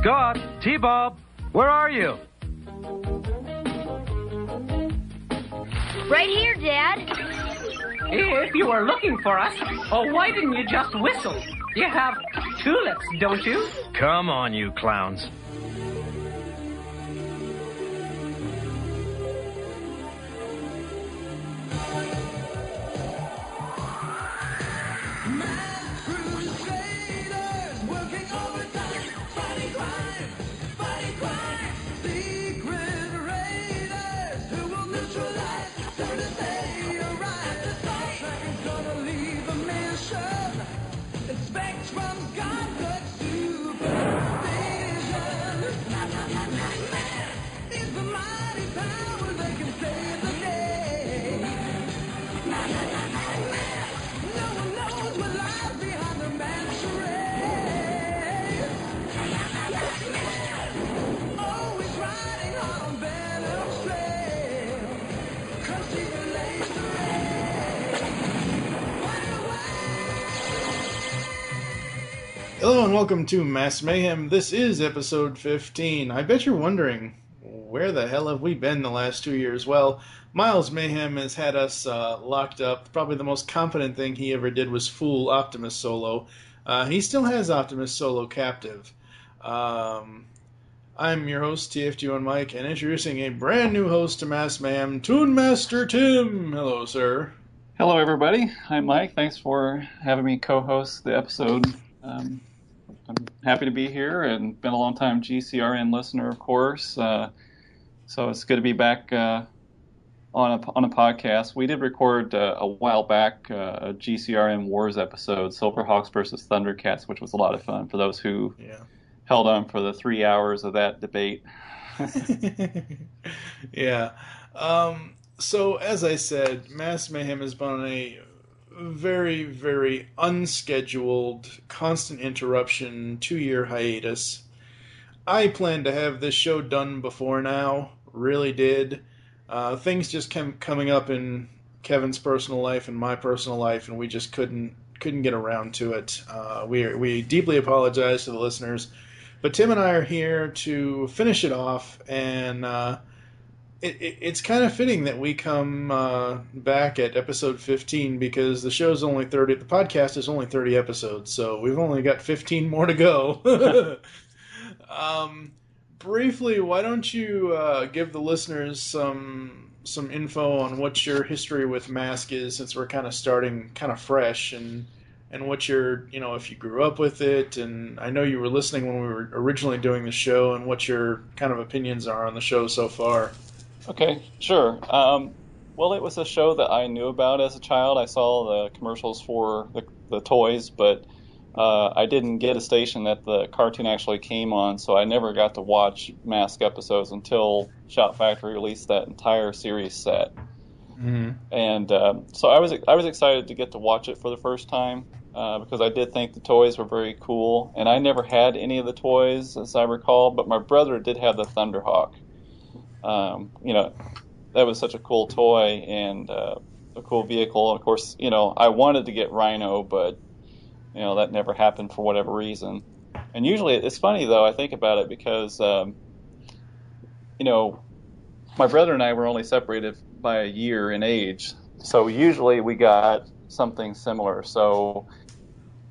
Scott, T-Bob, where are you? Right here, Dad. If you were looking for us, why didn't you just whistle? You have tulips, don't you? Come on, you clowns. Hello and welcome to M.A.S.K Mayhem. This is episode 15. I bet you're wondering, where the hell have we been the last 2 years? Well, Miles Mayhem has had us locked up. Probably the most competent thing he ever did was fool Optimus Solo. He still has Optimus Solo captive. I'm your host, TFG1 Mike, and introducing a brand new host to M.A.S.K Mayhem, Toon Master Tim. Hello, sir. Hello, everybody. I'm Mike. Thanks for having me co-host the episode. I'm happy to be here and been a long time GCRN listener, of course. So it's good to be back on a podcast. We did record a while back a GCRN Wars episode, Silverhawks versus Thundercats, which was a lot of fun for those who held on for the 3 hours of that debate. Yeah. So as I said, M.A.S.K Mayhem has been on a very, very unscheduled, constant interruption, 2-year hiatus. I planned to have this show done before now, really did. Things just kept coming up in Kevin's personal life and my personal life, and we just couldn't get around to it. We deeply apologize to the listeners, but Tim and I are here to finish it off, and it's kind of fitting that we come back at episode 15 because the show's only 30. The podcast is only 30 episodes, so we've only got 15 more to go. Briefly, why don't you give the listeners some info on what your history with M.A.S.K is, since we're kind of starting kind of fresh, and what your, if you grew up with it, and I know you were listening when we were originally doing the show, and what your kind of opinions are on the show so far. Okay, sure. Well, it was a show that I knew about as a child. I saw the commercials for the toys, but I didn't get a station that the cartoon actually came on, so I never got to watch M.A.S.K episodes until Shout Factory released that entire series set. Mm-hmm. And so I was excited to get to watch it for the first time because I did think the toys were very cool, and I never had any of the toys, as I recall, but my brother did have the Thunderhawk. That was such a cool toy and a cool vehicle. And of course, I wanted to get Rhino, but, that never happened for whatever reason. And usually, it's funny, though, I think about it because, my brother and I were only separated by a year in age. So usually we got something similar. So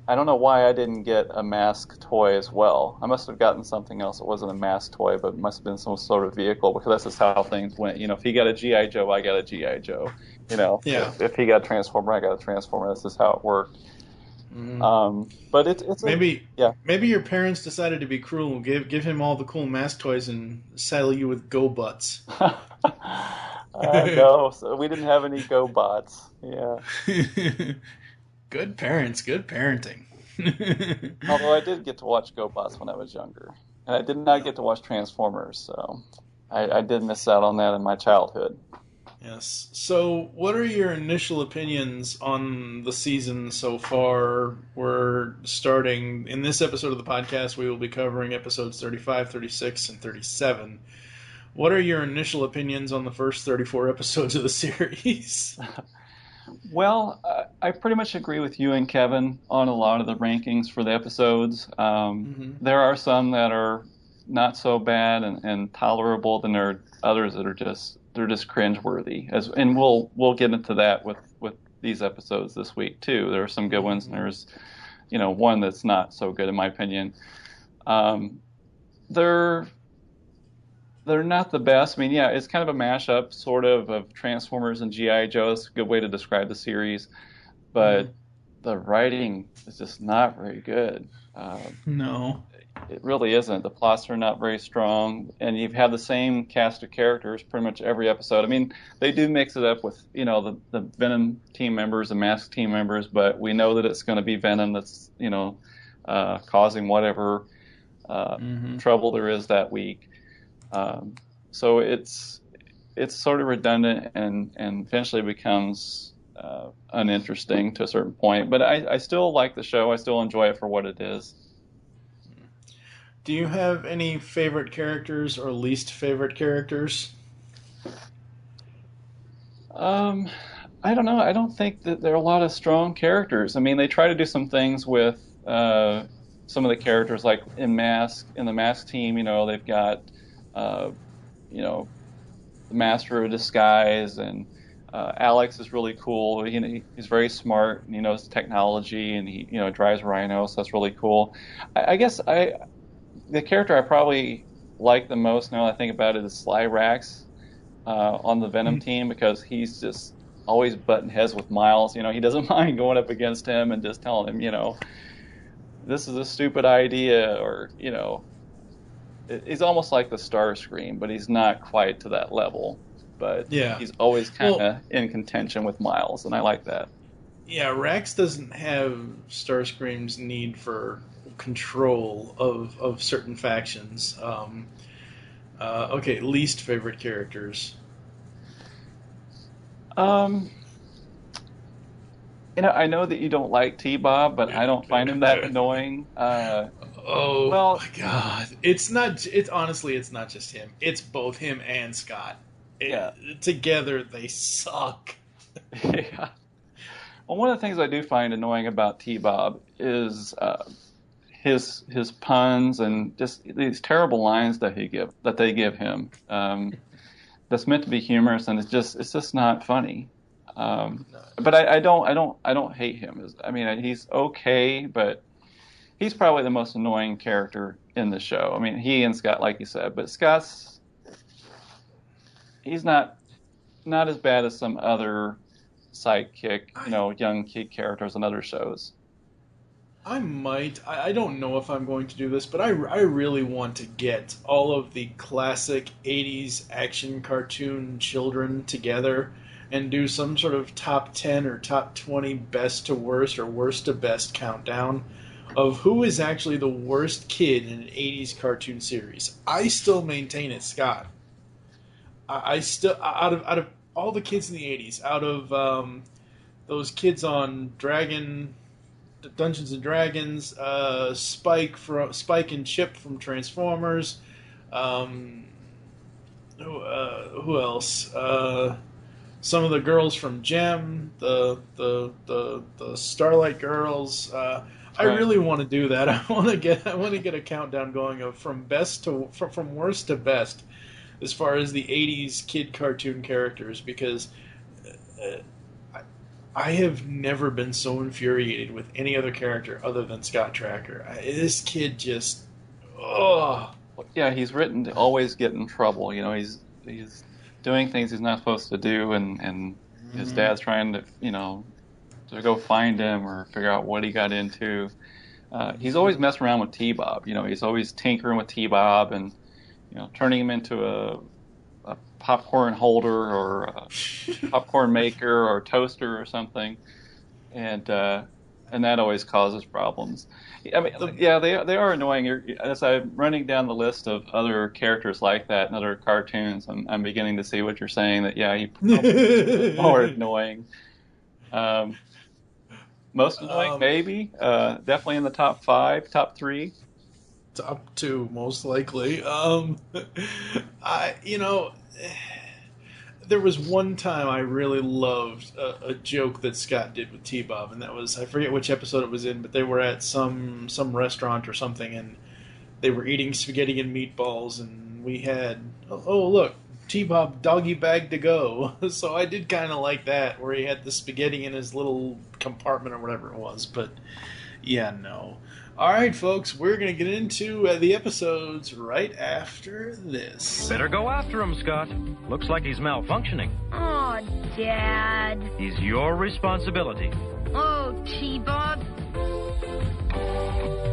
I don't know why I didn't get a M.A.S.K toy as well. I must have gotten something else. It wasn't a M.A.S.K toy, but it must have been some sort of vehicle, because that's just how things went. If he got a G.I. Joe, I got a G.I. Joe. Yeah. If he got a Transformer, I got a Transformer. That's just how it worked. Mm. But it's maybe your parents decided to be cruel and give him all the cool M.A.S.K toys and saddle you with Go Butts. No, so we didn't have any Go Bots. Yeah. Good parents, good parenting. Although I did get to watch GoBots when I was younger. And I did not get to watch Transformers, so I did miss out on that in my childhood. Yes. So what are your initial opinions on the season so far? We're starting, in this episode of the podcast, we will be covering episodes 35, 36, and 37. What are your initial opinions on the first 34 episodes of the series? Well, I pretty much agree with you and Kevin on a lot of the rankings for the episodes. There are some that are not so bad and tolerable, then there are others that are just cringeworthy. And we'll get into that with these episodes this week too. There are some good ones, and there's one that's not so good in my opinion. They're not the best. I mean, yeah, it's kind of a mashup sort of Transformers and G.I. Joe. It's a good way to describe the series, but the writing is just not very good. No. It really isn't. The plots are not very strong, and you've had the same cast of characters pretty much every episode. I mean, they do mix it up with, the Venom team members, the M.A.S.K team members, but we know that it's going to be Venom that's, causing whatever trouble there is that week. So it's sort of redundant and eventually becomes uninteresting to a certain point. But I still like the show. I still enjoy it for what it is. Do you have any favorite characters or least favorite characters? I don't know. I don't think that there are a lot of strong characters. I mean, they try to do some things with some of the characters, like in the M.A.S.K team. They've got the Master of Disguise, and Alex is really cool. He's very smart, and he knows technology, and he drives Rhino, so that's really cool. I guess the character I probably like the most now that I think about it is Sly Rax on the Venom team, because he's just always butting heads with Miles. He doesn't mind going up against him and just telling him, this is a stupid idea, or he's almost like the Starscream, but he's not quite to that level. But yeah, he's always kind of in contention with Miles, and I like that. Yeah, Rax doesn't have Starscream's need for control of certain factions. Okay, least favorite characters. I know that you don't like T-Bob, but I don't find him that annoying. Oh my God! It's honestly, it's not just him. It's both him and Scott. Together they suck. Yeah. Well, one of the things I do find annoying about T-Bob is his puns and just these terrible lines that they give him. That's meant to be humorous, and it's just not funny. But I don't hate him. I mean, he's okay, but he's probably the most annoying character in the show. I mean, he and Scott, like you said, but he's not as bad as some other sidekick, young kid characters on other shows. I don't know if I'm going to do this, but I really want to get all of the classic 80s action cartoon children together and do some sort of top 10 or top 20 best to worst or worst to best countdown of who is actually the worst kid in an 80s cartoon series. I still maintain it's Scott. I still, out of all the kids in the 80s, out of those kids on Dungeons and Dragons, Spike and Chip from Transformers, who else? Some of the girls from Gem, the Starlight Girls. Right. I really want to do that. I want to get a countdown going of from worst to best, as far as the 80s kid cartoon characters, because I have never been so infuriated with any other character other than Scott Tracker. This kid just, Yeah, he's written to always get in trouble. He's doing things he's not supposed to do, and his dad's trying to, to go find him or figure out what he got into. He's always messing around with T-Bob. He's always tinkering with T-Bob and, turning him into a popcorn holder or a popcorn maker or toaster or something, and that always causes problems. I mean, yeah, they are annoying. As I'm running down the list of other characters like that in other cartoons, I'm beginning to see what you're saying. That he probably is more annoying. Most annoying, maybe. Definitely in the top 5, top 3. Top 2, most likely. There was one time I really loved a joke that Scott did with T-Bob, and that was, I forget which episode it was in, but they were at some restaurant or something, and they were eating spaghetti and meatballs, and we had, oh look, T-Bob doggy bag to go. So I did kind of like that, where he had the spaghetti in his little compartment or whatever it was. But yeah, no. All right, folks, we're going to get into the episodes right after this. Better go after him, Scott. Looks like he's malfunctioning. Oh, Dad. He's your responsibility. Oh, T-Bob.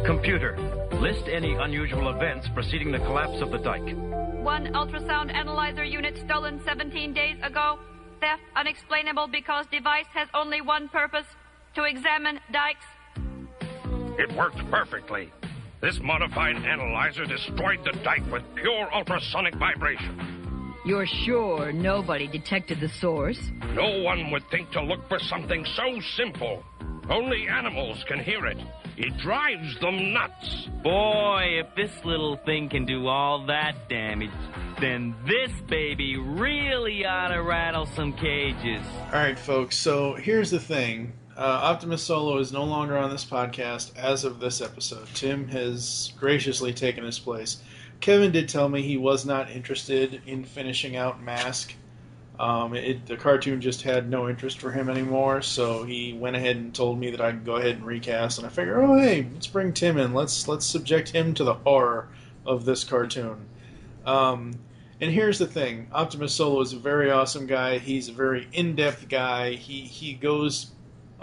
Computer, list any unusual events preceding the collapse of the dike. 1 ultrasound analyzer unit stolen 17 days ago. Theft unexplainable because device has only one purpose, to examine dikes. It worked perfectly. This modified analyzer destroyed the dike with pure ultrasonic vibration. You're sure nobody detected the source? No one would think to look for something so simple. Only animals can hear it. It drives them nuts. Boy, if this little thing can do all that damage, then this baby really ought to rattle some cages. All right, folks, so here's the thing. Optimus Solo is no longer on this podcast as of this episode. Tim has graciously taken his place. Kevin did tell me he was not interested in finishing out M.A.S.K. The cartoon just had no interest for him anymore, so he went ahead and told me that I could go ahead and recast, and I figured, oh hey, let's bring Tim in. Let's subject him to the horror of this cartoon. And here's the thing. Optimus Solo is a very awesome guy. He's a very in-depth guy. He goes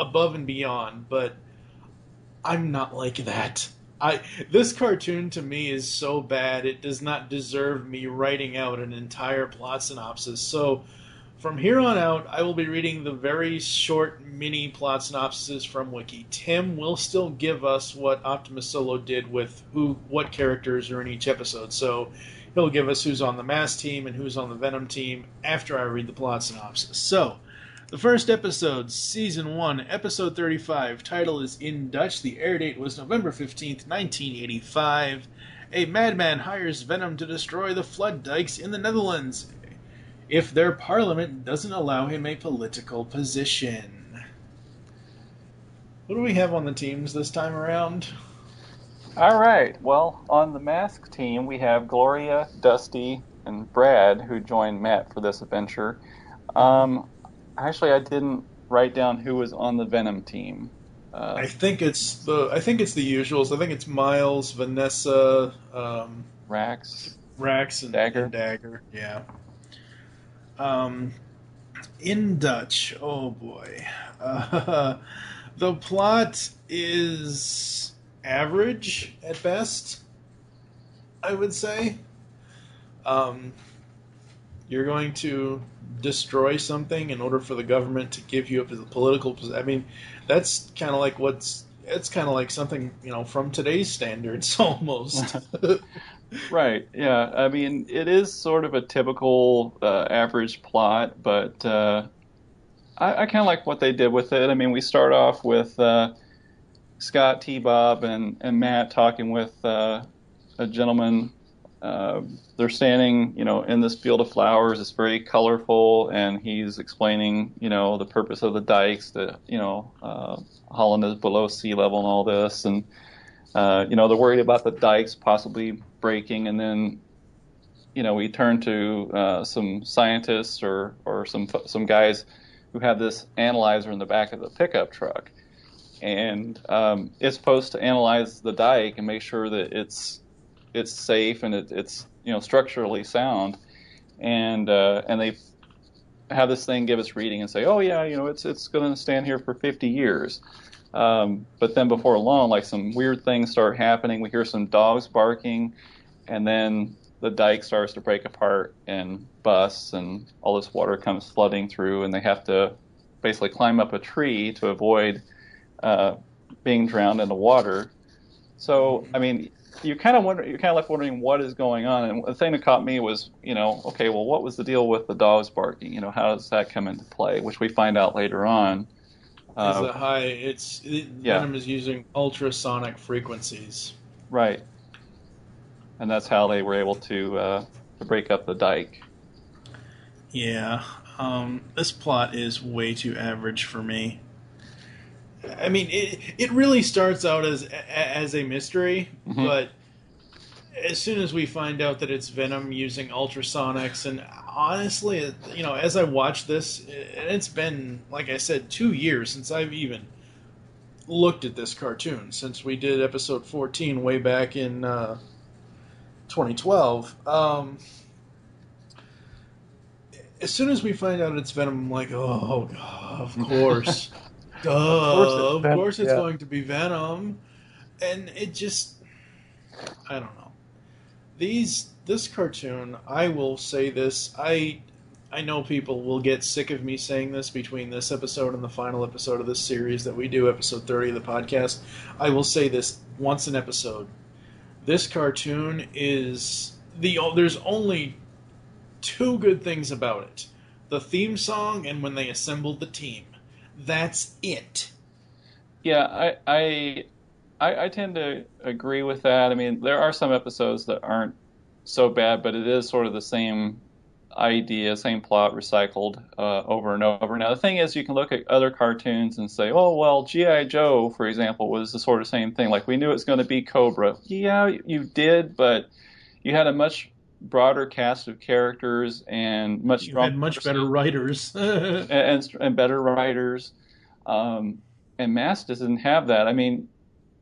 above and beyond, but I'm not like that. This cartoon to me is so bad it does not deserve me writing out an entire plot synopsis. So from here on out, I will be reading the very short mini plot synopsises from Wiki. Tim will still give us what Optimus Solo did with what characters are in each episode. So he'll give us who's on the M.A.S.K team and who's on the Venom team after I read the plot synopsis. So the first episode, Season 1, Episode 35, title is in Dutch. The air date was November 15th, 1985. A madman hires Venom to destroy the flood dikes in the Netherlands if their parliament doesn't allow him a political position. What do we have on the teams this time around? All right. Well, on the M.A.S.K team, we have Gloria, Dusty, and Brad, who joined Matt for this adventure. Actually, I didn't write down who was on the Venom team. I think it's the usuals. I think it's Miles, Vanessa, Rax, and Dagger. And Dagger. Yeah. In Dutch, oh boy, the plot is average at best, I would say. You're going to destroy something in order for the government to give you a political position. I mean, that's kind of like it's kind of like something, from today's standards almost. Right, yeah. I mean, it is sort of a typical average plot, but I kind of like what they did with it. I mean, we start off with Scott, T-Bob, and Matt talking with a gentleman. They're standing, in this field of flowers. It's very colorful, and he's explaining, the purpose of the dikes, that, Holland is below sea level and all this. And, they're worried about the dikes possibly breaking. And then, we turn to some scientists or some guys who have this analyzer in the back of the pickup truck. And it's supposed to analyze the dike and make sure that it's safe and it's structurally sound, and they have this thing give us reading and say, oh yeah, it's going to stand here for 50 years. But then before long, like some weird things start happening. We hear some dogs barking, and then the dike starts to break apart and busts, and all this water comes flooding through, and they have to basically climb up a tree to avoid being drowned in the water. So, I mean, you're kind of left wondering what is going on. And the thing that caught me was, okay, well, what was the deal with the dogs barking? How does that come into play? Which we find out later on. Venom is using ultrasonic frequencies. Right. And that's how they were able to break up the dike. Yeah. This plot is way too average for me. I mean, it really starts out as a mystery, but as soon as we find out that it's Venom using ultrasonics, and honestly, you know, as I watch this, it's been, like I said, 2 years since I've even looked at this cartoon, since we did episode 14 way back in 2012. As soon as we find out it's Venom, I'm like, oh, God, of course. Of course it's going to be Venom. And it just, I don't know. This cartoon, I will say this, I know people will get sick of me saying this between this episode and the final episode of this series that we do, episode 30 of the podcast. I will say this once an episode. This cartoon is there's only 2 good things about it. The theme song and when they assembled the team. That's it. Yeah, I tend to agree with that. I mean, there are some episodes that aren't so bad, but it is sort of the same idea, same plot recycled over and over. Now, the thing is, you can look at other cartoons and say, oh, well, G.I. Joe, for example, was the sort of same thing. Like, we knew it was going to be Cobra. Yeah, you did, but you had a much broader cast of characters and much better writers and better writers. And M.A.S.K doesn't have that. I mean,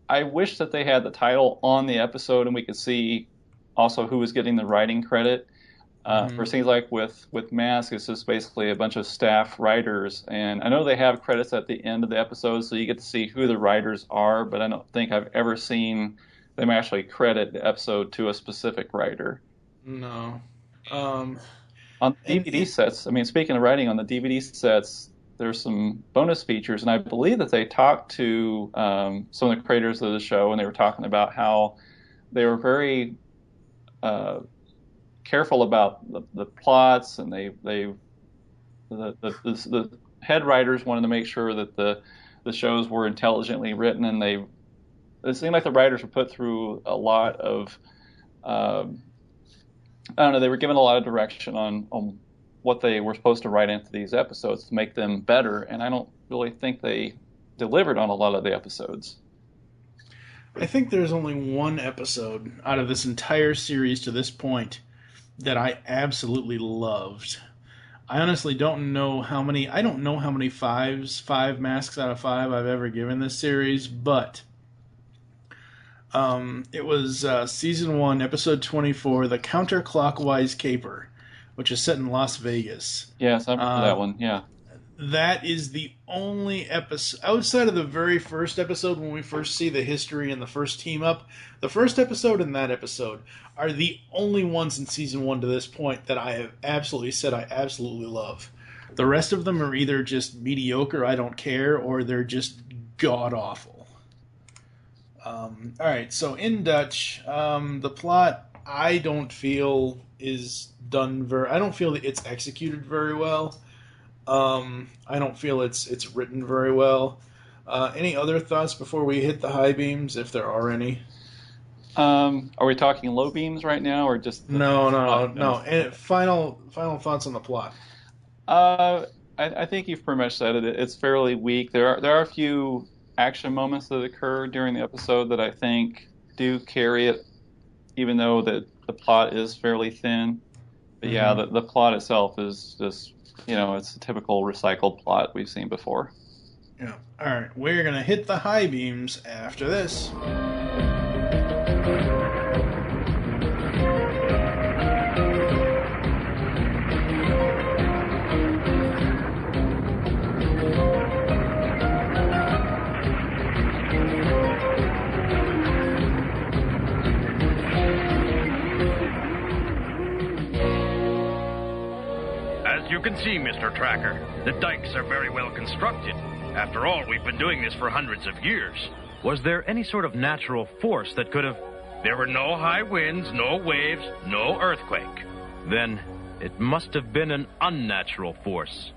I wish that they had the title on the episode and we could see also who was getting the writing credit. For things like with M.A.S.K, it's just basically a bunch of staff writers, and I know they have credits at the end of the episode, so you get to see who the writers are. But I don't think I've ever seen them actually credit the episode to a specific writer. No. On DVD sets, I mean, speaking of writing, on the DVD sets, there's some bonus features, and I believe that they talked to some of the creators of the show, and they were talking about how they were very careful about the plots, and the head writers wanted to make sure that the shows were intelligently written, and it seemed like the writers were put through a lot of I don't know, they were given a lot of direction on what they were supposed to write into these episodes to make them better, and I don't really think they delivered on a lot of the episodes. I think there's only one episode out of this entire series to this point that I absolutely loved. I honestly don't know how many 5 masks out of 5 I've ever given this series, but it was season 1, episode 24, The Counterclockwise Caper, which is set in Las Vegas. Yes, I remember that one, yeah. That is the only episode, outside of the very first episode when we first see the history and the first team up, the first episode and that episode are the only ones in season 1 to this point that I have absolutely said I absolutely love. The rest of them are either just mediocre, I don't care, or they're just god-awful. Alright, so in Dutch, the plot I don't feel is done I don't feel that it's executed very well. I don't feel it's written very well. Any other thoughts before we hit the high beams, if there are any? Are we talking low beams right now, or just no? And final thoughts on the plot. I think you've pretty much said it. It's fairly weak. There are a few action moments that occur during the episode that I think do carry it, even though the plot is fairly thin. But yeah, the plot itself is just, it's a typical recycled plot we've seen before. Yeah. All right, we're gonna hit the high beams after this. You can see, Mr. Tracker, the dikes are very well constructed. After all, we've been doing this for hundreds of years. Was there any sort of natural force that could have... There were no high winds, no waves, no earthquake. Then it must have been an unnatural force.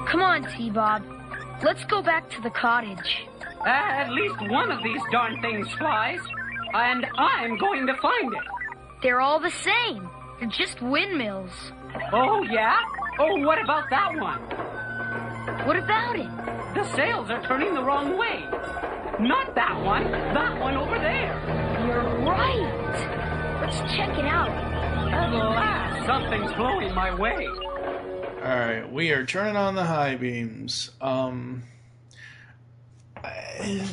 Come on, T-Bob. Let's go back to the cottage. At least one of these darn things flies, and I'm going to find it. They're all the same. They're just windmills. Oh, yeah? Oh, what about that one? What about it? The sails are turning the wrong way. Not that one. That one over there. You're right. Let's check it out. At last, something's blowing my way. Alright, we are turning on the high beams.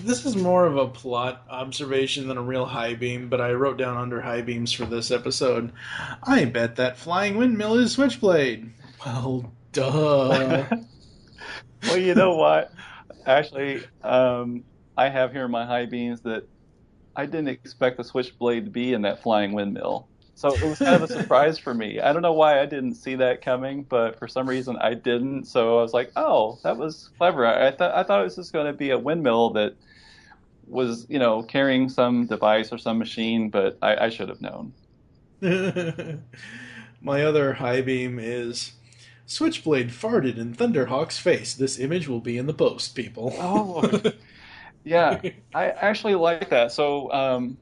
This is more of a plot observation than a real high beam, but I wrote down under high beams for this episode. I bet that flying windmill is Switchblade. Well, duh. Well, you know what? Actually, I have here in my high beams that I didn't expect the Switchblade to be in that flying windmill. So it was kind of a surprise for me. I don't know why I didn't see that coming, but for some reason I didn't. So I was like, "Oh, that was clever." I thought it was just going to be a windmill that was, carrying some device or some machine, but I should have known. My other high beam is Switchblade farted in Thunderhawk's face. This image will be in the post, people. Oh, yeah. I actually like that. So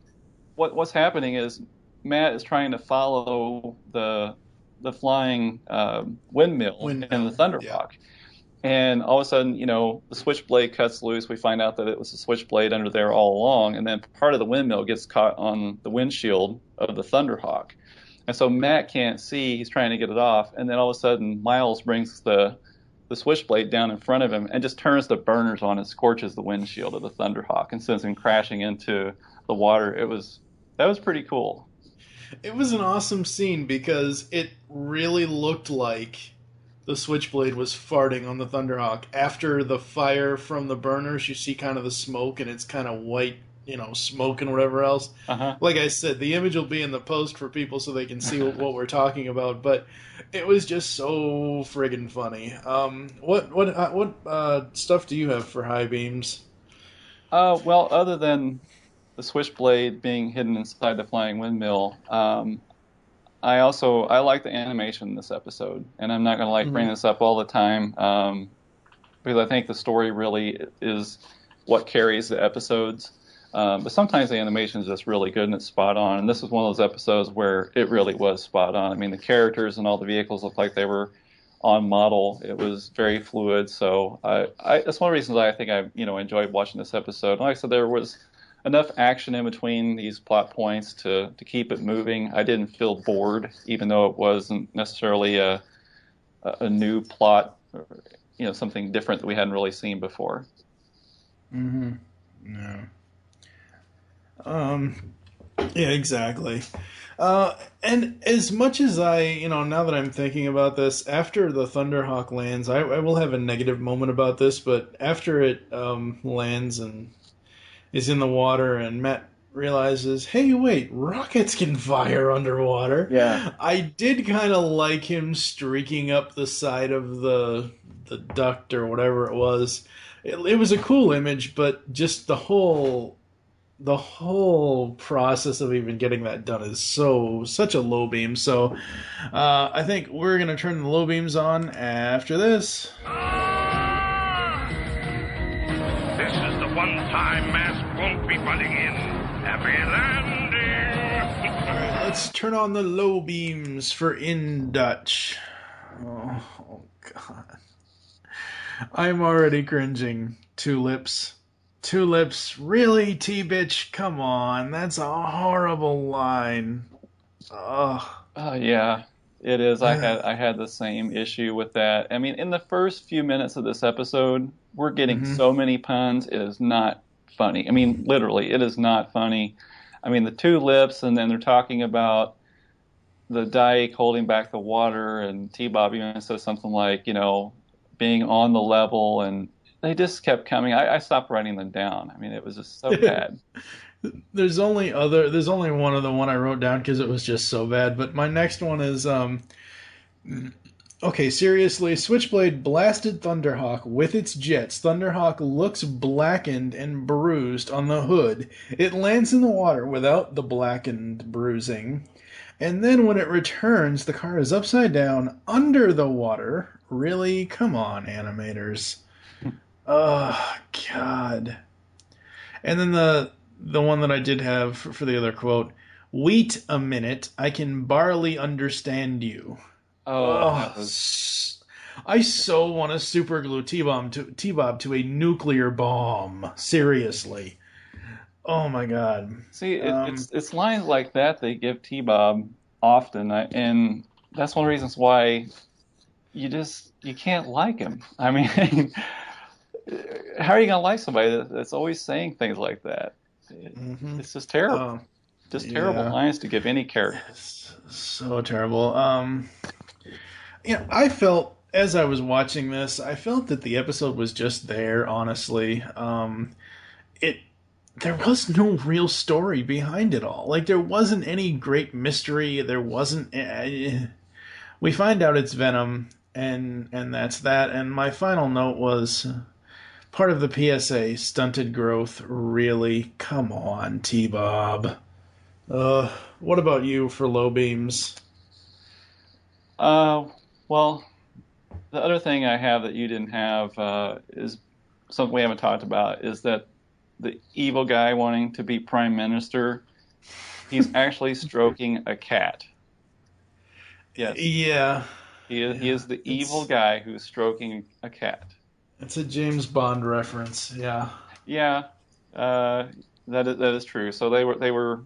what's happening is Matt is trying to follow the flying windmill in the Thunderhawk. Yeah. And all of a sudden, the switchblade cuts loose. We find out that it was a switchblade under there all along. And then part of the windmill gets caught on the windshield of the Thunderhawk. And so Matt can't see. He's trying to get it off. And then all of a sudden, Miles brings the switchblade down in front of him and just turns the burners on and scorches the windshield of the Thunderhawk and sends him crashing into the water. That was pretty cool. It was an awesome scene because it really looked like the Switchblade was farting on the Thunderhawk. After the fire from the burners, you see kind of the smoke, and it's kind of white, smoke and whatever else. Uh-huh. Like I said, the image will be in the post for people so they can see what we're talking about, but it was just so friggin' funny. What stuff do you have for high beams? Well, other than the switchblade being hidden inside the flying windmill, I like the animation in this episode, and I'm not going to bring this up all the time because I think the story really is what carries the episodes. But sometimes the animation is just really good and it's spot on, and this is one of those episodes where it really was spot on. I mean, the characters and all the vehicles looked like they were on model. It was very fluid, so that's one of the reasons I think I enjoyed watching this episode. Like I said, there was enough action in between these plot points to keep it moving. I didn't feel bored, even though it wasn't necessarily a new plot, or, something different that we hadn't really seen before. Mm-hmm. No. Yeah, exactly. And as much as now that I'm thinking about this, after the Thunderhawk lands, I will have a negative moment about this, but after it lands and is in the water and Matt realizes, hey, wait, rockets can fire underwater. Yeah. I did kind of like him streaking up the side of the duct or whatever it was. It was a cool image, but just the whole process of even getting that done is such a low beam. So I think we're going to turn the low beams on after this. This is the one time M.A.S.K won't be butting in. Happy landing! All right, let's turn on the low beams for in Dutch. Oh God. I'm already cringing. Tulips, really, T-bitch? Come on, that's a horrible line. Ugh. Yeah, it is. I had the same issue with that. I mean, in the first few minutes of this episode, we're getting so many puns. It is not funny. I mean, literally, it is not funny. I mean, the tulips, and then they're talking about the dike holding back the water, and T-Bob even says something like, being on the level, and they just kept coming. I stopped writing them down. I mean, it was just so bad. There's only one other one I wrote down because it was just so bad. But my next one is, okay, seriously, Switchblade blasted Thunderhawk with its jets. Thunderhawk looks blackened and bruised on the hood. It lands in the water without the blackened bruising. And then when it returns, the car is upside down under the water. Really? Come on, animators. Oh, God. And then the one that I did have for the other quote, wait a minute, I can barely understand you. Oh, I so want to superglue T-Bob to a nuclear bomb. Seriously. Oh my God. See, it's lines like that they give T-Bob often, and that's one of the reasons why you can't like him. I mean, how are you gonna like somebody that's always saying things like that? It's just terrible. Terrible lines to give any character. So terrible. I felt as I was watching this, I felt that the episode was just there. Honestly, there was no real story behind it all. Like, there wasn't any great mystery. There wasn't. We find out it's Venom, and that's that. And my final note was part of the PSA: stunted growth. Really, come on, T-Bob. What about you for low beams? Well, the other thing I have that you didn't have is something we haven't talked about, is that the evil guy wanting to be prime minister, he's actually stroking a cat. Yes. Yeah. He is the evil guy who's stroking a cat. It's a James Bond reference. Yeah. Yeah. That is true. So they were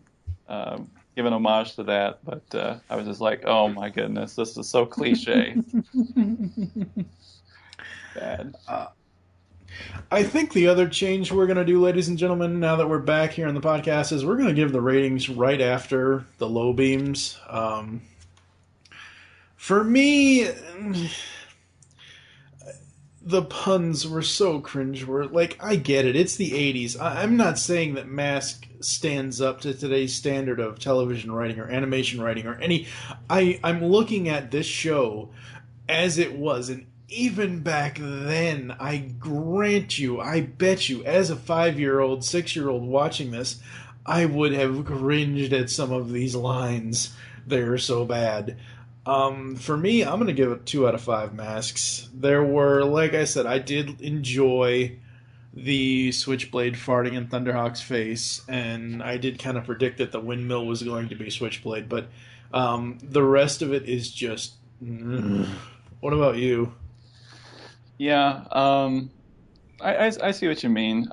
giving homage to that, but I was just like, oh my goodness, this is so cliche. Bad. I think the other change we're going to do, ladies and gentlemen, now that we're back here on the podcast, is we're going to give the ratings right after the low beams. For me, the puns were so cringeworthy. Like, I get it. It's the 80s. I'm not saying that M.A.S.K stands up to today's standard of television writing or animation writing or any... I'm looking at this show as it was, and even back then, I grant you, I bet you, as a 5-year-old, 6-year-old watching this, I would have cringed at some of these lines. They're so bad. For me, I'm going to give it 2 out of 5 masks. There were, like I said, I did enjoy the Switchblade farting in Thunderhawk's face, and I did kind of predict that the windmill was going to be Switchblade, but the rest of it is just... What about you? Yeah, I see what you mean.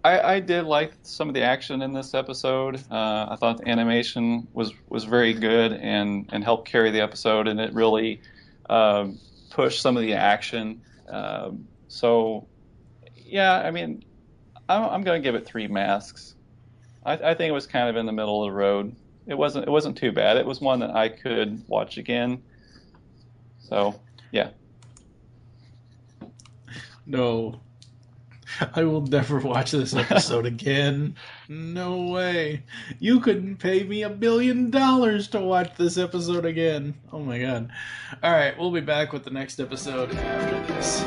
I did like some of the action in this episode. I thought the animation was very good and helped carry the episode, and it really pushed some of the action. So, yeah, I mean, I'm going to give it 3 masks. I think it was kind of in the middle of the road. It wasn't too bad. It was one that I could watch again. So, yeah. No. I will never watch this episode again. No way. You couldn't pay me $1 billion to watch this episode again. Oh my God. Alright, we'll be back with the next episode after this.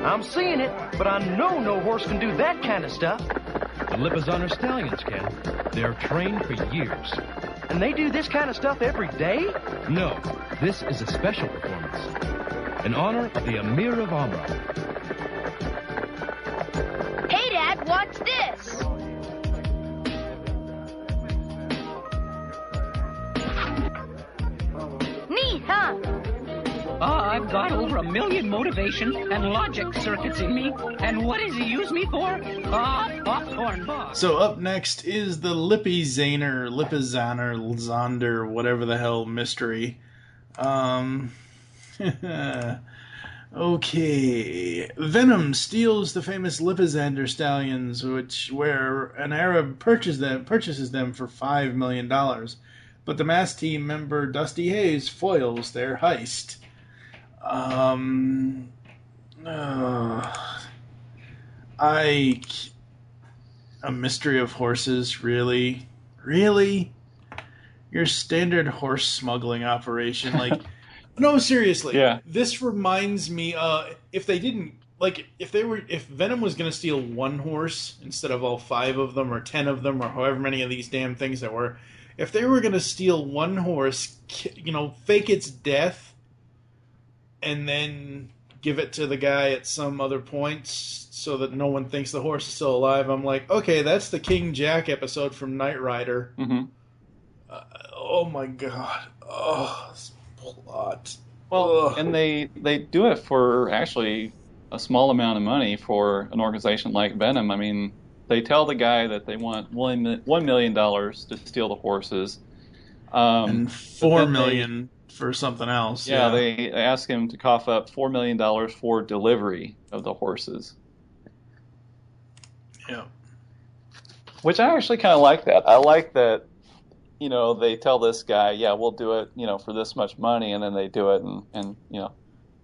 I'm seeing it, but I know no horse can do that kind of stuff. The Lipizzaner stallions can. They're trained for years. And they do this kind of stuff every day? No, this is a special performance. In honor of the Emir of Amra. Hey, Dad, watch this. Neat, huh? I've got over 1 million motivation and logic circuits in me. And what does he use me for? Popcorn box. So up next is the Lipizzaner, Zonder, whatever the hell mystery. Okay. Venom steals the famous Lipizzaner stallions, where an Arab purchases them for $5 million. But the M.A.S.K team member Dusty Hayes foils their heist. A mystery of horses, really? Your standard horse smuggling operation, like, no, seriously. Yeah. This reminds me, if Venom was going to steal one horse instead of all 5 of them or 10 of them or however many of these damn things there were, if they were going to steal one horse, fake its death, and then give it to the guy at some other point so that no one thinks the horse is still alive, I'm like, okay, that's the King Jack episode from Knight Rider. Mm-hmm. Oh my god. Oh, this plot. Well, Ugh. and they do it for actually a small amount of money for an organization like Venom. I mean, they tell the guy that they want $1 million to steal the horses. And $4 million for something else. Yeah, they ask him to cough up $4 million for delivery of the horses. Yeah. Which I actually kind of like that. I like that, they tell this guy, yeah, we'll do it, for this much money, and then they do it and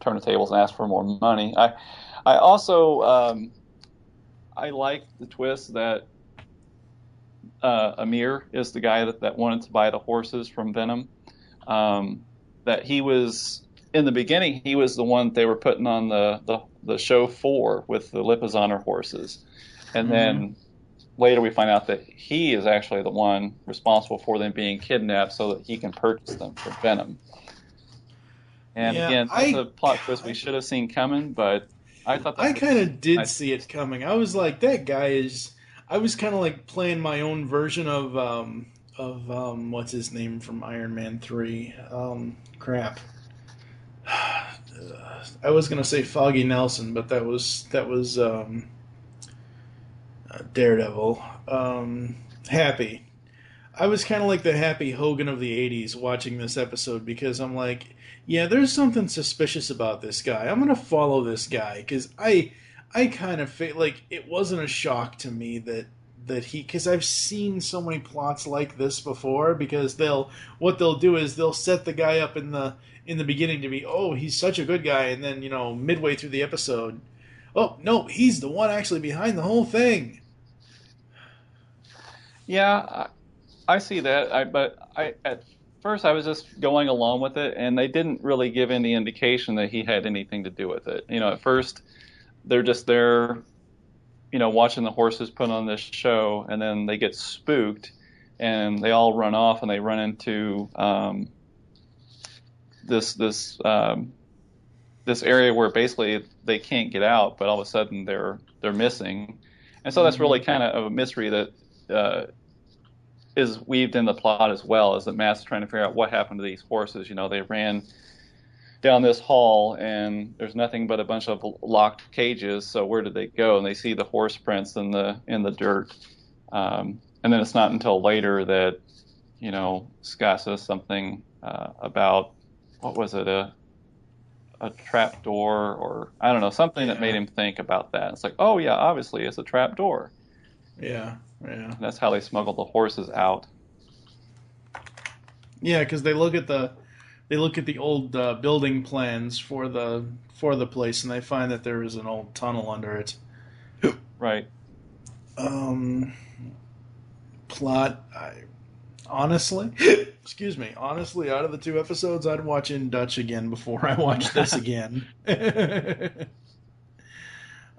turn the tables and ask for more money. I also, I like the twist that Amir is the guy that wanted to buy the horses from Venom. That he was, in the beginning, he was the one they were putting on the show for with the Lipizzaner horses. And then later we find out that he is actually the one responsible for them being kidnapped so that he can purchase them for Venom. And again, that's a plot twist we should have seen coming, but I thought that I kind of did see it coming. I was like, that guy is... I was kind of like playing my own version of what's his name from Iron Man 3? Crap. I was gonna say Foggy Nelson, but that was Daredevil. Happy. I was kind of like the Happy Hogan of the 80s watching this episode because I'm like, yeah, there's something suspicious about this guy. I'm gonna follow this guy because I kind of feel like it wasn't a shock to me that he, because I've seen so many plots like this before, because what they'll do is they'll set the guy up in the beginning to be, oh, he's such a good guy, and then midway through the episode, oh no, he's the one actually behind the whole thing. Yeah, I see that. But at first I was just going along with it, and they didn't really give any indication that he had anything to do with it. At first they're just there, watching the horses put on this show, and then they get spooked, and they all run off, and they run into this area where basically they can't get out, but all of a sudden they're missing, and so that's really kind of a mystery that is weaved in the plot as well, is that M.A.S.K is trying to figure out what happened to these horses. They ran down this hall, and there's nothing but a bunch of locked cages. So where did they go? And they see the horse prints in the dirt. And then it's not until later that Scott says something about, what was it, a trap door, or I don't know, something that made him think about that. It's like, oh yeah, obviously it's a trap door. Yeah. And that's how they smuggle the horses out. Yeah, because they look at the old building plans for the place, and they find that there is an old tunnel under it. Right. Plot. Honestly, excuse me. Honestly, out of the two episodes, I'd watch In Dutch again before I watch this again.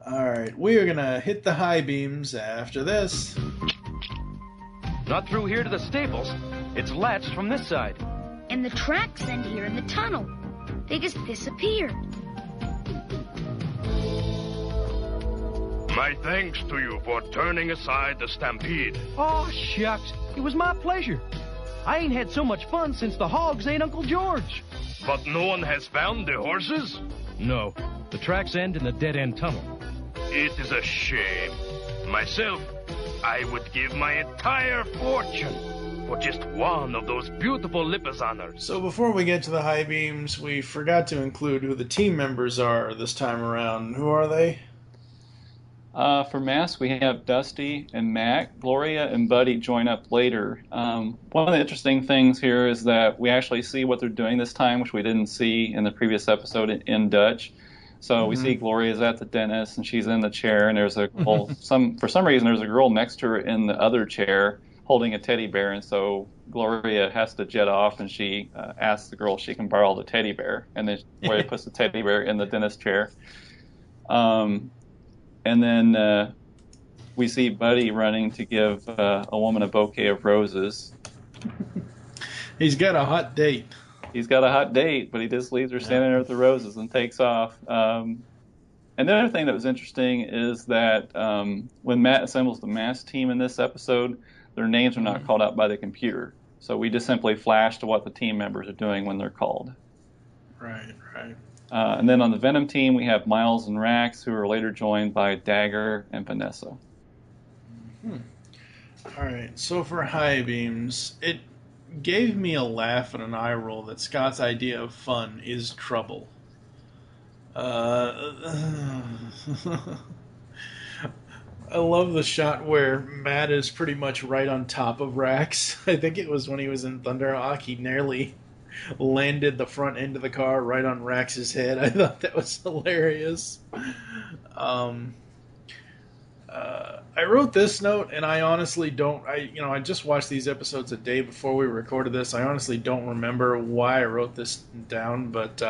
All right, we are gonna hit the high beams after this. Not through here to the stables. It's latched from this side. And the tracks end here in the tunnel. They just disappear. My thanks to you for turning aside the stampede. Oh, shucks. It was my pleasure. I ain't had so much fun since the hogs ate Uncle George. But no one has found the horses? No. The tracks end in the dead-end tunnel. It is a shame. Myself, I would give my entire fortune for just one of those beautiful Lipizzaners. So before we get to the high beams, we forgot to include who the team members are this time around. Who are they? For M.A.S.K, we have Dusty and Mac. Gloria and Buddy join up later. One of the interesting things here is that we actually see what they're doing this time, which we didn't see in the previous episode in Dutch. So we see Gloria's at the dentist, and she's in the chair, and there's a girl, for some reason there's a girl next to her in the other chair holding a teddy bear, and so Gloria has to jet off, and she asks the girl if she can borrow the teddy bear, and then Gloria puts the teddy bear in the dentist chair. And then we see Buddy running to give a woman a bouquet of roses. He's got a hot date. He's got a hot date, but he just leaves her standing there with the roses and takes off. And the other thing that was interesting is that when Matt assembles the M.A.S.K team in this episode, their names are not called out by the computer. So we just simply flash to what the team members are doing when they're called. Right. And then on the Venom team, we have Miles and Rax, who are later joined by Dagger and Vanessa. All right, so for high beams, it gave me a laugh and an eye roll that Scott's idea of fun is trouble. I love the shot where Matt is pretty much right on top of Rax. I think it was when he was in Thunderhawk. He nearly landed the front end of the car right on Rax's head. I thought that was hilarious. I wrote this note, and I honestly don't. I just watched these episodes a day before we recorded this. I honestly don't remember why I wrote this down, but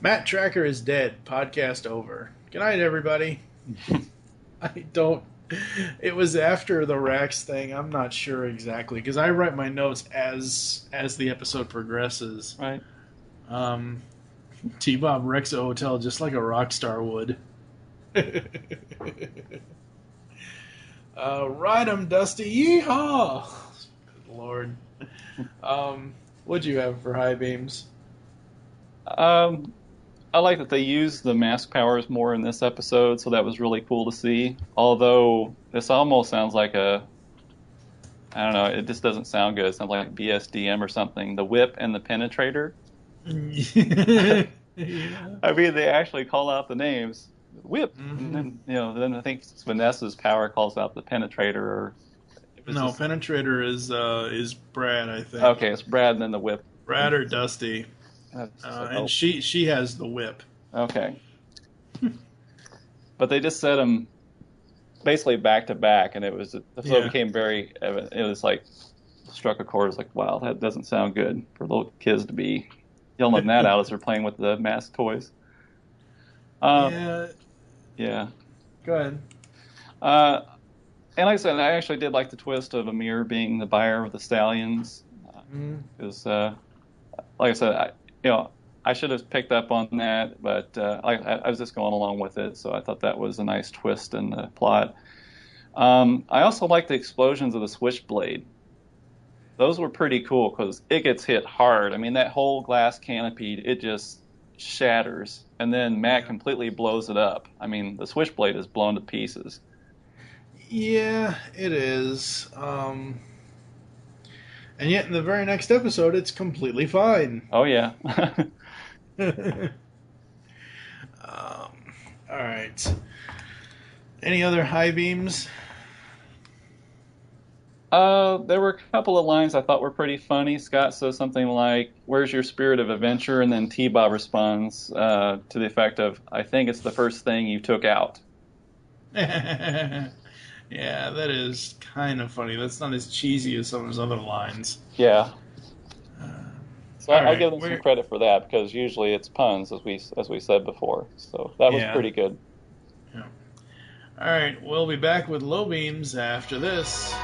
Matt Tracker is dead. Podcast over. Good night, everybody. I don't. It was after the Rax thing. I'm not sure exactly because I write my notes as the episode progresses. Right. T-Bob wrecks a hotel just like a rock star would. Ride 'em, Dusty. Yeehaw! Good Lord. What'd you have for high beams? I like that they used the M.A.S.K powers more in this episode, so that was really cool to see. Although this almost sounds like I don't know, it just doesn't sound good. It sounds like BSDM or something. The whip and the penetrator. Yeah. I mean, they actually call out the names. Whip. Mm-hmm. And then, then I think Vanessa's power calls out the penetrator. Or no, penetrator is Brad, I think. Okay, it's Brad and then the whip. Brad or Dusty. And she has the whip. Okay. But they just set them basically back to back, and it became very evident. It was like struck a chord. It's like, wow, that doesn't sound good for little kids to be yelling that out as they're playing with the M.A.S.K toys. Yeah. Go ahead. And like I said, I actually did like the twist of Amir being the buyer of the stallions. Because, like I said, I should have picked up on that, but I was just going along with it, so I thought that was a nice twist in the plot. I also like the explosions of the switchblade. Those were pretty cool because it gets hit hard. I mean, that whole glass canopy, it just shatters, and then Matt completely blows it up. I mean, the switchblade is blown to pieces. Yeah, it is. And yet in the very next episode, it's completely fine. Oh, yeah. All right. Any other high beams? There were a couple of lines I thought were pretty funny. Scott says something like, "Where's your spirit of adventure?" And then T-Bob responds to the effect of, "I think it's the first thing you took out." Yeah, that is kind of funny. That's not as cheesy as some of his other lines. Yeah. So I'll give them some credit for that, because usually it's puns, as we said before. So that was pretty good. Yeah. All right, we'll be back with low beams after this.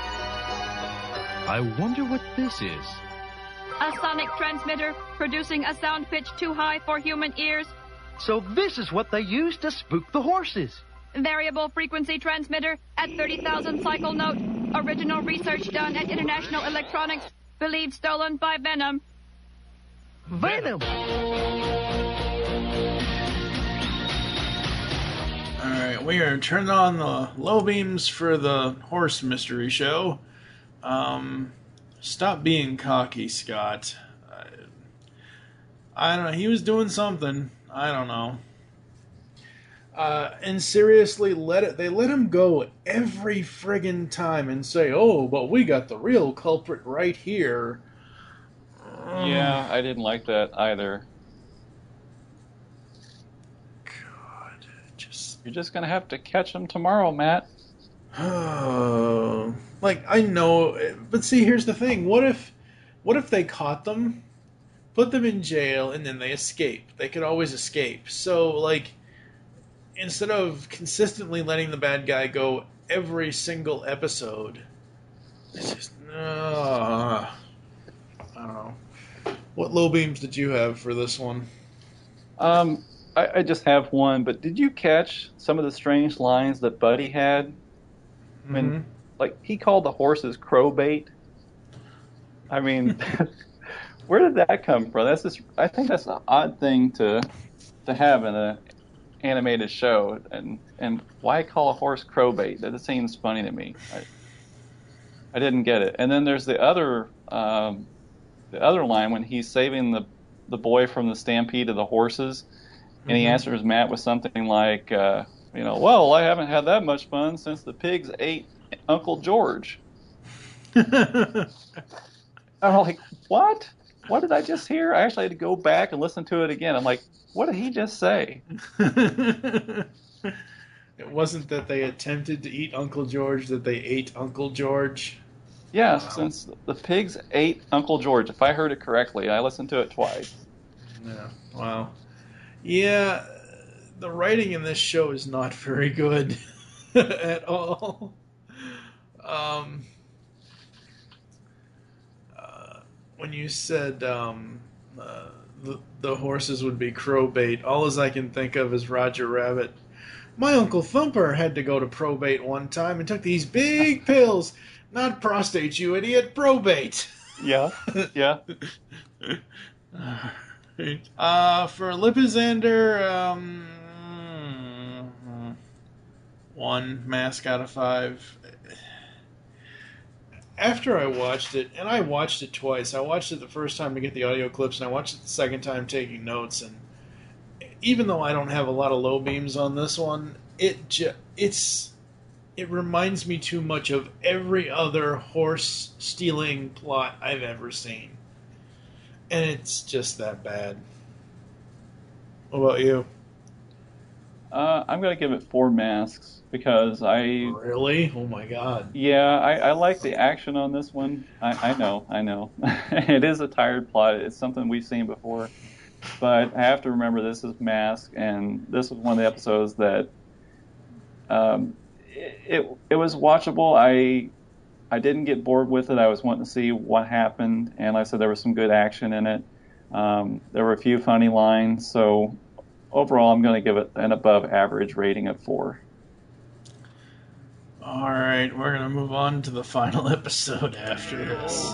I wonder what this is. A sonic transmitter producing a sound pitch too high for human ears. So this is what they use to spook the horses. Variable frequency transmitter at 30,000 cycle note. Original research done at International Electronics. Believed stolen by Venom. Venom! Alright, we are turning on the low beams for the horse mystery show. Stop being cocky, Scott. I don't know, he was doing something. I don't know. And seriously, they let him go every friggin' time and say, "Oh, but we got the real culprit right here." Yeah, I didn't like that either. God, you're just gonna have to catch him tomorrow, Matt. Oh, like I know, but see, here's the thing: what if they caught them, put them in jail, and then they escape? They could always escape. So, like, instead of consistently letting the bad guy go every single episode, it's just What low beams did you have for this one? I just have one, but did you catch some of the strange lines that Buddy had? When, like, he called the horses crow bait. I mean, where did that come from? That's just, I think that's an odd thing to have in an animated show. And why call a horse crow bait? That seems funny to me. I didn't get it. And then there's the other line when he's saving the boy from the stampede of the horses, and he answers Matt with something like, well, I haven't had that much fun since the pigs ate Uncle George. I'm like, what? What did I just hear? I actually had to go back and listen to it again. I'm like, what did he just say? It wasn't that they attempted to eat Uncle George, that they ate Uncle George. Yeah, wow. Since the pigs ate Uncle George, if I heard it correctly. I listened to it twice. Yeah, wow. Yeah, the writing in this show is not very good at all. When you said the horses would be crow bait, all as I can think of is Roger Rabbit. My Uncle Thumper had to go to probate one time and took these big pills. Not prostate, you idiot, probate. Yeah, yeah. For Lipizander, 1 mask out of 5. After I watched it, and I watched it twice. I watched it the first time to get the audio clips, and I watched it the second time taking notes. And even though I don't have a lot of low beams on this one, it reminds me too much of every other horse stealing plot I've ever seen, and it's just that bad. What about you? I'm going to give it 4 masks because Really? Oh my god. Yeah, I like the action on this one. I know. It is a tired plot. It's something we've seen before. But I have to remember this is M.A.S.K, and this was one of the episodes that it was watchable. I didn't get bored with it. I was wanting to see what happened, and like I said, there was some good action in it. There were a few funny lines, so overall I'm going to give it an above average rating of 4. All right, we're going to move on to the final episode after this.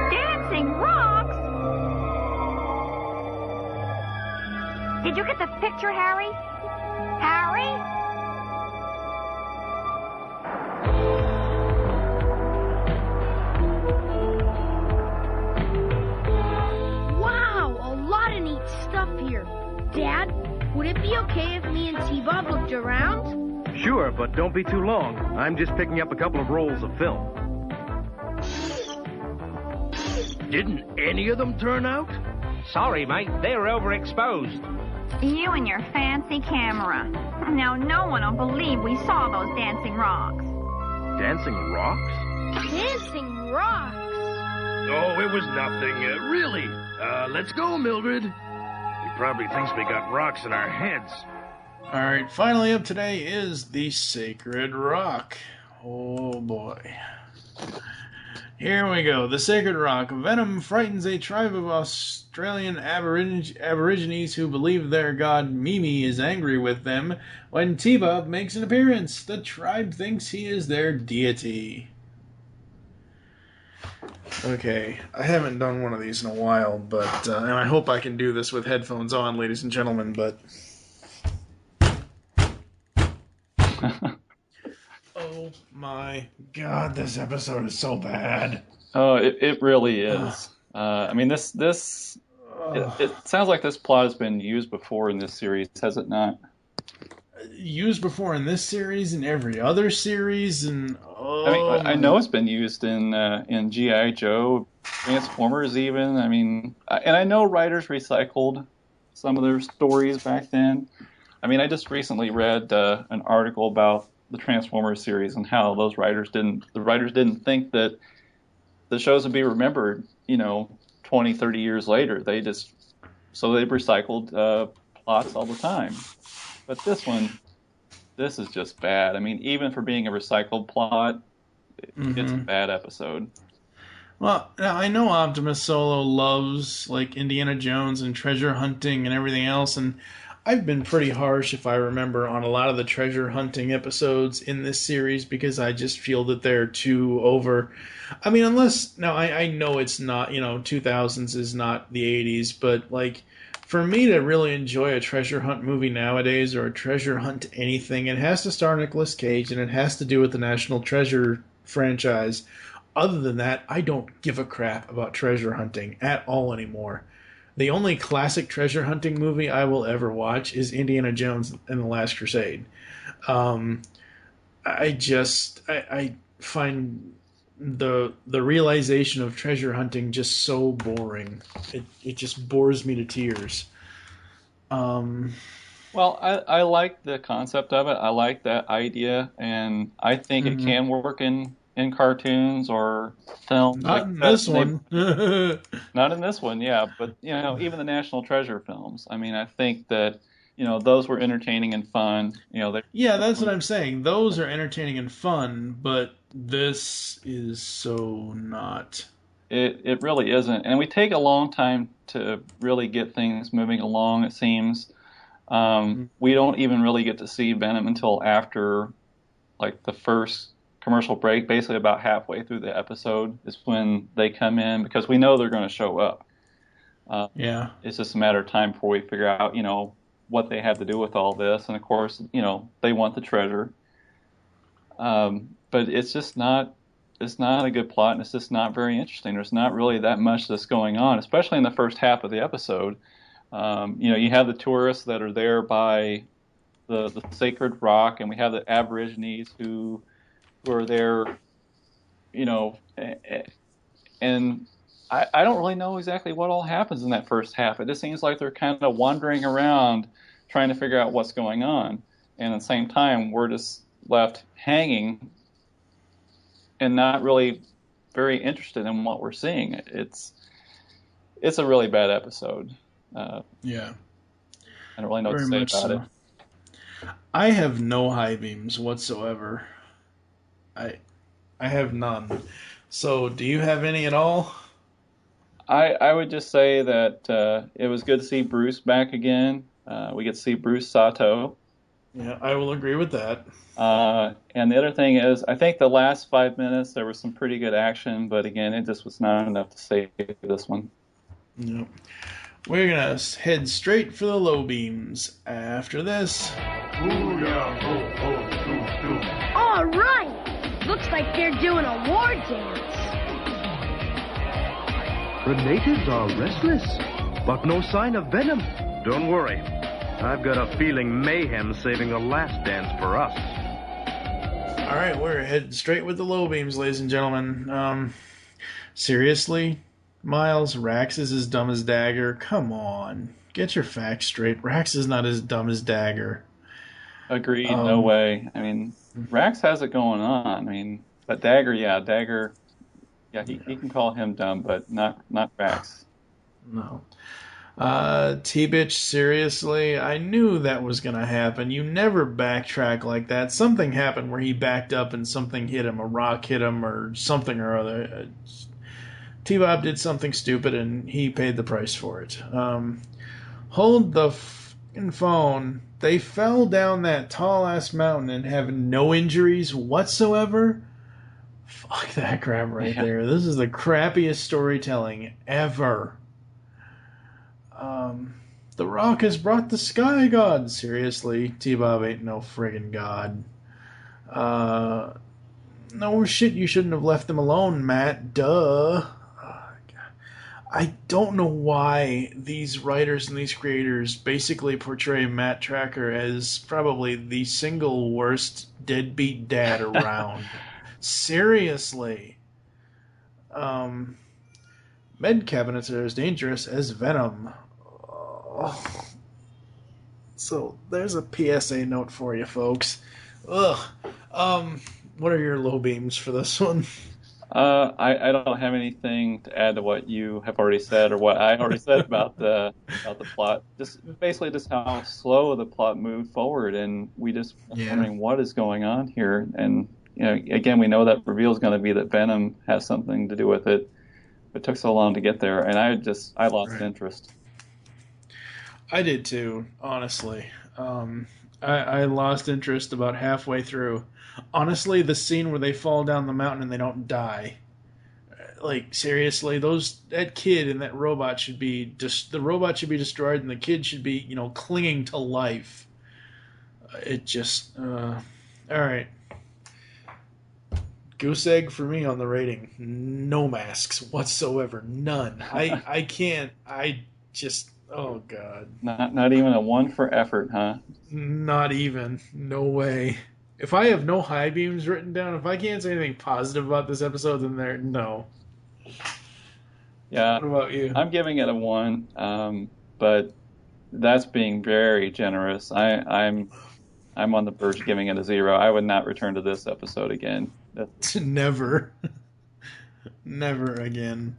Dancing rocks? Did you get the picture, Harry? Harry? Dad, would it be okay if me and T-Bob looked around? Sure, but don't be too long. I'm just picking up a couple of rolls of film. Didn't any of them turn out? Sorry, mate. They're overexposed. You and your fancy camera. Now no one will believe we saw those dancing rocks. Dancing rocks? Dancing rocks? Oh, it was nothing. Really. Let's go, Mildred. He probably thinks we got rocks in our heads. All right, finally up today is the Sacred Rock. Oh, boy. Here we go. The Sacred Rock. Venom frightens a tribe of Australian aborigines who believe their god Mimi is angry with them. When T-Bob makes an appearance, the tribe thinks he is their deity. Okay, I haven't done one of these in a while, but and I hope I can do this with headphones on, ladies and gentlemen, but... Oh my god, this episode is so bad. Oh, it really is. I mean, it sounds like this plot has been used before in this series, has it not? Used before in this series and every other series, and I mean, I know it's been used in G.I. Joe, Transformers, even. I mean, and I know writers recycled some of their stories back then. I mean, I just recently read an article about the Transformers series and how those writers didn't think that the shows would be remembered 20, 30 years later. They recycled plots all the time. But this is just bad. I mean, even for being a recycled plot, it's a bad episode. Well, now I know Optimus Solo loves like Indiana Jones and treasure hunting and everything else, and I've been pretty harsh, if I remember, on a lot of the treasure hunting episodes in this series because I just feel that they're too over. I mean, I know it's not, 2000s is not the 80s, but like for me to really enjoy a treasure hunt movie nowadays or a treasure hunt anything, it has to star Nicolas Cage and it has to do with the National Treasure franchise. Other than that, I don't give a crap about treasure hunting at all anymore. The only classic treasure hunting movie I will ever watch is Indiana Jones and the Last Crusade. I find the realization of treasure hunting just so boring. It just bores me to tears. Well, I like the concept of it. I like that idea, and I think it can work in cartoons or films. Not in this one. Not in this one, yeah. But, even the National Treasure films. I mean, I think that, those were entertaining and fun. Yeah, that's what I'm saying. Those are entertaining and fun, but this is so not. It really isn't. And we take a long time to really get things moving along, it seems. We don't even really get to see Venom until after, like, the first commercial break, basically about halfway through the episode is when they come in because we know they're going to show up. It's just a matter of time before we figure out, what they have to do with all this. And of course, they want the treasure. But it's just not a good plot, and it's just not very interesting. There's not really that much that's going on, especially in the first half of the episode. You have the tourists that are there by the sacred rock, and we have the Aborigines who are there, and I don't really know exactly what all happens in that first half. It just seems like they're kind of wandering around trying to figure out what's going on. And at the same time, we're just left hanging and not really very interested in what we're seeing. It's a really bad episode. I don't really know what to say about it. I have no high beams whatsoever. I have none. So, do you have any at all? I would just say that it was good to see Bruce back again. We get to see Bruce Sato. Yeah, I will agree with that. And the other thing is, I think the last 5 minutes there was some pretty good action, but again, it just was not enough to save this one. No. We're going to head straight for the low beams after this. All right! Looks like they're doing a war dance. The natives are restless, but no sign of Venom. Don't worry. I've got a feeling Mayhem's saving the last dance for us. All right, we're heading straight with the low beams, ladies and gentlemen. Seriously? Miles, Rax is as dumb as Dagger? Come on. Get your facts straight. Rax is not as dumb as Dagger. Agreed, no way. I mean, Rax has it going on. I mean, but Dagger, he can call him dumb, but not Rax. No. T-Bitch, seriously? I knew that was going to happen. You never backtrack like that. Something happened where he backed up and something hit him, a rock hit him, or something or other. T-Bob did something stupid and he paid the price for it. Hold the f***ing phone. They fell down that tall-ass mountain and have no injuries whatsoever? Fuck that crap right there. This is the crappiest storytelling ever. The Rock has brought the Sky God. Seriously, T-Bob ain't no friggin' god. No shit, you shouldn't have left him alone, Matt. Duh. I don't know why these writers and these creators basically portray Matt Tracker as probably the single worst deadbeat dad around. Seriously. Med cabinets are as dangerous as Venom. Oh. So, there's a PSA note for you, folks. Ugh. What are your low beams for this one? I don't have anything to add to what you have already said or what I already said about the plot. Just basically just how slow the plot moved forward, and we just wondering what is going on here. And again, we know that reveal is going to be that Venom has something to do with it. It took so long to get there, and I lost interest. I did too, honestly. I lost interest about halfway through. Honestly, the scene where they fall down the mountain and they don't die. Like, seriously, that kid and that robot should be the robot should be destroyed and the kid should be, clinging to life. It just all right. Goose egg for me on the rating. No masks whatsoever. None. I can't. Oh God. Not even a 1 for effort, huh? Not even. No way. If I have no high beams written down, if I can't say anything positive about this episode, then no. Yeah. What about you? I'm giving it a 1, but that's being very generous. I'm on the verge of giving it a 0. I would not return to this episode again. Never. Never again.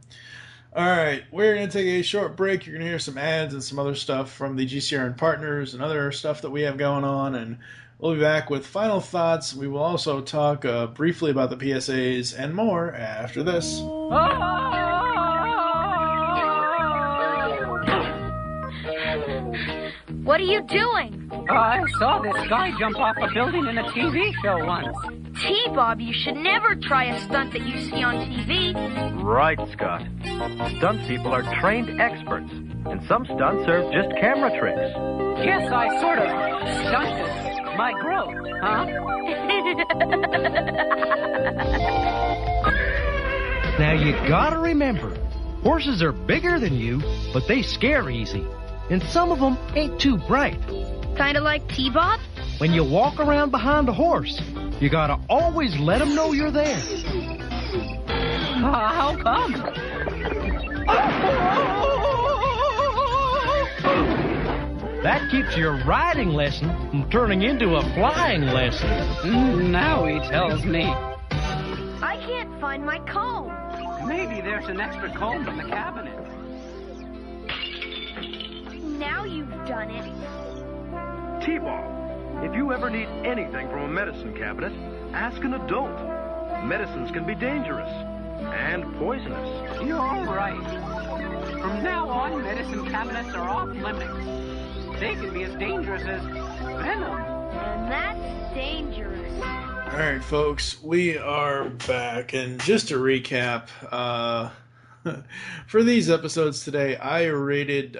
All right, we're going to take a short break. You're going to hear some ads and some other stuff from the GCRN partners and other stuff that we have going on, and we'll be back with final thoughts. We will also talk briefly about the PSAs and more after this. What are you doing? I saw this guy jump off a building in a TV show once. T-Bob, you should never try a stunt that you see on TV. Right, Scott. Stunt people are trained experts, and some stunts are just camera tricks. Yes, I sort of stunted my growth, huh? Now you gotta remember, horses are bigger than you, but they scare easy. And some of them ain't too bright. Kinda like T-Bob? When you walk around behind a horse, you gotta always let them know you're there. How come? That keeps your riding lesson from turning into a flying lesson. Now he tells me. I can't find my comb. Maybe there's an extra comb in the cabinet. Now you've done it. T-Bob, if you ever need anything from a medicine cabinet, ask an adult. Medicines can be dangerous and poisonous. You're right. From now on, medicine cabinets are off limits. They can be as dangerous as Venom. And that's dangerous. All right, folks, we are back. And just to recap, for these episodes today, I rated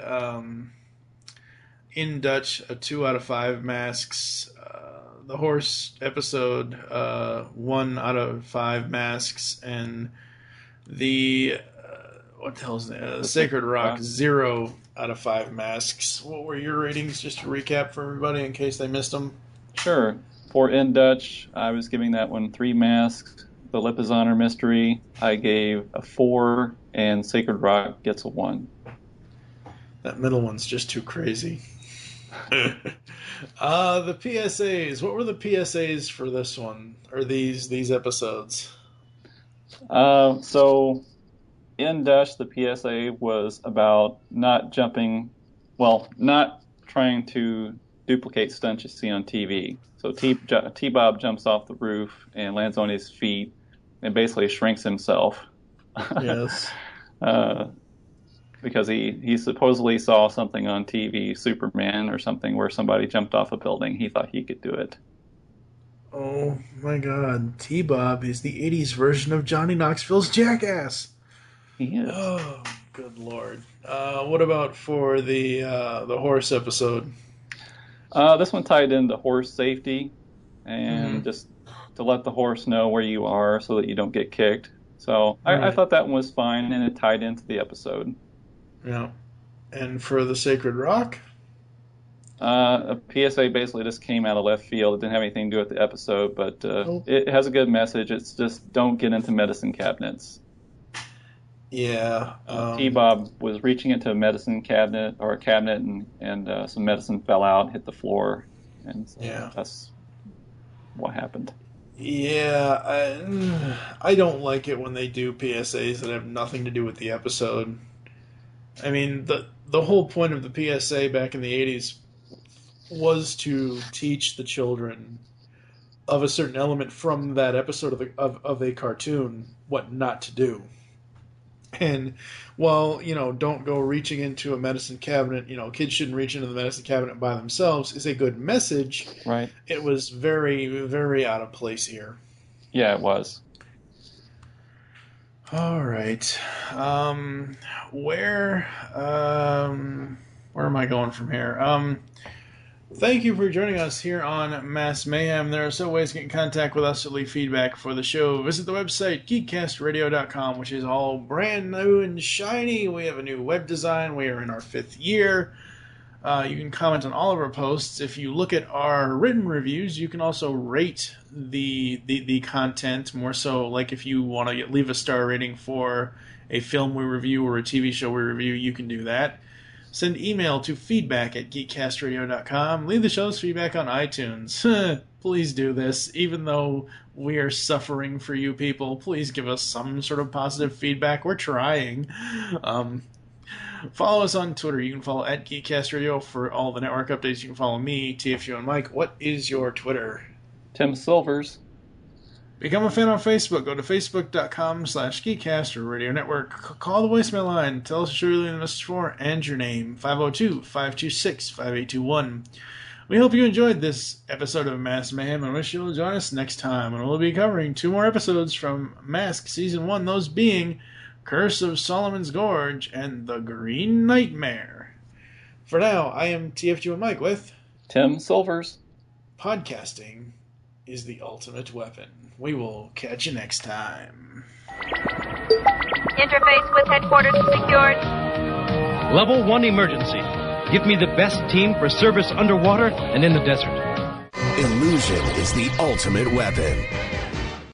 in Dutch a 2 out of 5 masks. The horse episode 1 out of 5 masks, and the what the hell's the Sacred Rock 0 out of 5 masks. What were your ratings, just to recap for everybody in case they missed them? Sure. For In Dutch, I was giving that one 3 masks. The Lip is Honor Mystery, I gave a 4, and Sacred Rock gets a 1. That middle one's just too crazy. The PSAs. What were the PSAs for this one, or these episodes? So in Dutch, the PSA was about not trying to duplicate stunts you see on TV. So T-Bob jumps off the roof and lands on his feet and basically shrinks himself. Yes. Because he supposedly saw something on TV, Superman or something, where somebody jumped off a building. He thought he could do it. Oh my God. T-Bob is the 80s version of Johnny Knoxville's Jackass. He is. Oh, good Lord. What about for the horse episode? This one tied into horse safety and just to let the horse know where you are so that you don't get kicked. So I thought that one was fine, and it tied into the episode. Yeah. And for the Sacred Rock? A PSA basically just came out of left field. It didn't have anything to do with the episode, but it has a good message. It's just don't get into medicine cabinets. Yeah. T-Bob was reaching into a medicine cabinet and some medicine fell out, hit the floor, and so that's what happened. Yeah, I don't like it when they do PSAs that have nothing to do with the episode. I mean, the whole point of the PSA back in the 80s was to teach the children of a certain element from that episode of a cartoon what not to do. And while, don't go reaching into a medicine cabinet, kids shouldn't reach into the medicine cabinet by themselves, is a good message. Right. It was very, very out of place here. Yeah, it was. All right. Where am I going from here? Thank you for joining us here on Mass Mayhem. There are several ways to get in contact with us to leave feedback for the show. Visit the website, geekcastradio.com, which is all brand new and shiny. We have a new web design. We are in our 5th year. You can comment on all of our posts. If you look at our written reviews, you can also rate the content, more so like if you want to leave a star rating for a film we review or a TV show we review, you can do that. Send email to feedback@geekcastradio.com. Leave the show's feedback on iTunes. Please do this. Even though we are suffering for you people, please give us some sort of positive feedback. We're trying. Follow us on Twitter. You can follow @GeekCastRadio for all the network updates. You can follow me, TFU, and Mike. What is your Twitter? Tim Silvers. Become a fan on Facebook. Go to facebook.com/Geekcast or Radio Network. Call the voicemail line. Tell us what you're leaving a message for and your name. 502-526-5821. We hope you enjoyed this episode of Mass Mayhem and wish you'll join us next time. And we'll be covering 2 more episodes from M.A.S.K. Season 1, those being Curse of Solomon's Gorge and The Green Nightmare. For now, I am TFU and Mike with Tim Silvers. Podcasting is the ultimate weapon. We will catch you next time. Interface with headquarters secured. Level 1 emergency. Give me the best team for service underwater and in the desert. Illusion is the ultimate weapon.